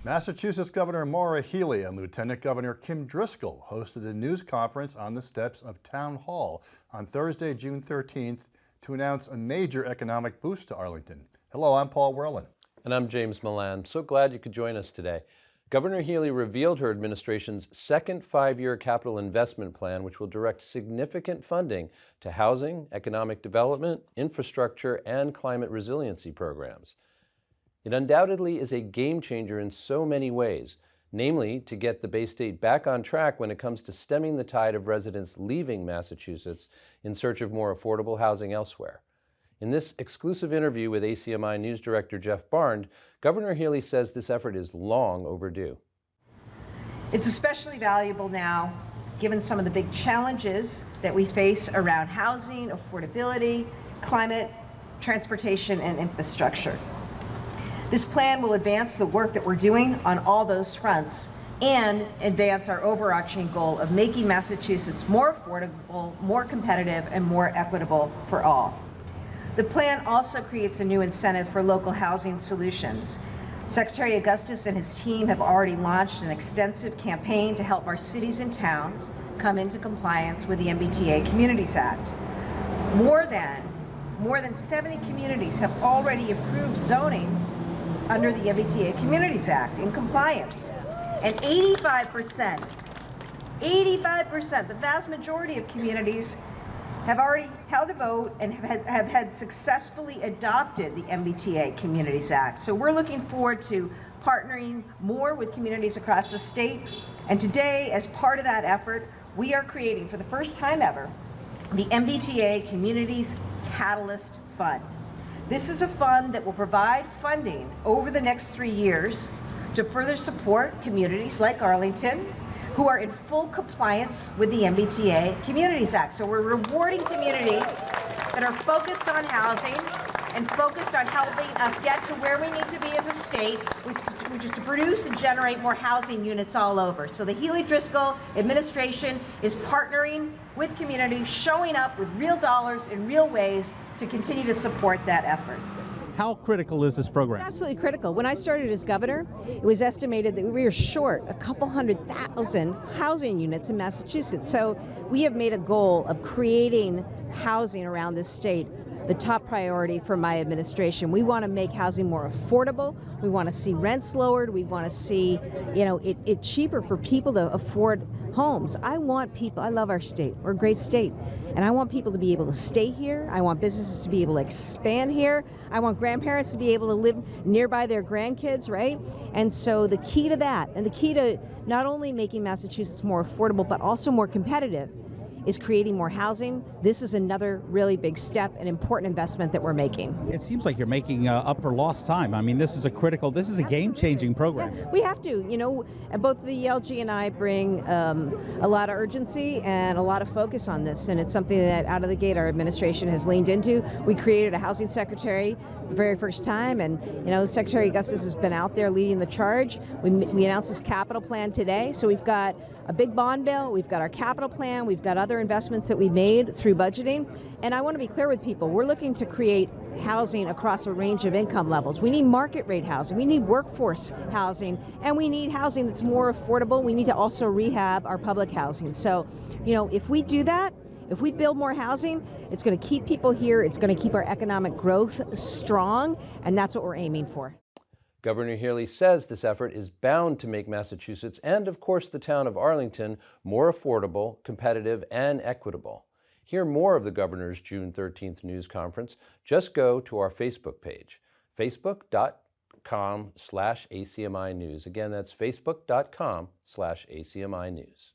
Massachusetts Governor Maura Healey and Lieutenant Governor Kim Driscoll hosted a news conference on the steps of Town Hall on Thursday, June 13th to announce a major economic boost to Arlington. Hello, I'm Paul Werlin. And I'm James Milan. So glad you could join us today. Governor Healey revealed her administration's second five-year capital investment plan, which will direct significant funding to housing, economic development, infrastructure, and climate resiliency programs. It undoubtedly is a game changer in so many ways, namely to get the Bay State back on track when it comes to stemming the tide of residents leaving Massachusetts in search of more affordable housing elsewhere. In this exclusive interview with ACMi News Director Jeff Barnd, Governor Healey says this effort is long overdue. It's especially valuable now, given some of the big challenges that we face around housing, affordability, climate, transportation, and infrastructure. This plan will advance the work that we're doing on all those fronts and advance our overarching goal of making Massachusetts more affordable, more competitive, and more equitable for all. The plan also creates a new incentive for local housing solutions. Secretary Augustus and his team have already launched an extensive campaign to help our cities and towns come into compliance with the MBTA Communities Act. More than 70 communities have already approved zoning under the MBTA Communities Act in compliance. And 85%, the vast majority of communities have already held a vote and have had successfully adopted the MBTA Communities Act. So we're looking forward to partnering more with communities across the state. And today, as part of that effort, we are creating, for the first time ever, the MBTA Communities Catalyst Fund. This is a fund that will provide funding over the next 3 years to further support communities like Arlington who are in full compliance with the MBTA Communities Act. So we're rewarding communities that are focused on housing and focused on helping us get to where we need to be as a state, which is to produce and generate more housing units all over. So the Healey-Driscoll administration is partnering with communities, showing up with real dollars in real ways to continue to support that effort. How critical is this program? It's absolutely critical. When I started as governor, it was estimated that we were short a couple 100,000 housing units in Massachusetts. So we have made a goal of creating housing around this state the top priority for my administration. We want to make housing more affordable. We want to see rents lowered. We want to see, it cheaper for people to afford homes. I love our state. We're a great state. And I want people to be able to stay here. I want businesses to be able to expand here. I want grandparents to be able to live nearby their grandkids, right? And so the key to that, and the key to not only making Massachusetts more affordable, but also more competitive, is creating more housing. This is another really big step, an important investment that we're making. It seems like you're making up for lost time. I mean, this is a game-changing program. Yeah, we have to, both the LG and I bring a lot of urgency and a lot of focus on this, and it's something that out of the gate our administration has leaned into. We created a housing secretary the very first time, and Secretary Augustus has been out there leading the charge. We announced this capital plan today, so we've got a big bond bill, we've got our capital plan, we've got other investments that we made through budgeting, and I want to be clear with people, we're looking to create housing across a range of income levels. We need market rate housing, we need workforce housing, and we need housing that's more affordable. We need to also rehab our public housing. So, if we do that, if we build more housing, it's going to keep people here, it's going to keep our economic growth strong, and that's what we're aiming for. Governor Healey says this effort is bound to make Massachusetts and, of course, the town of Arlington more affordable, competitive, and equitable. Hear more of the governor's June 13th news conference. Just go to our Facebook page, facebook.com/ACMi News. Again, that's facebook.com/ACMi News.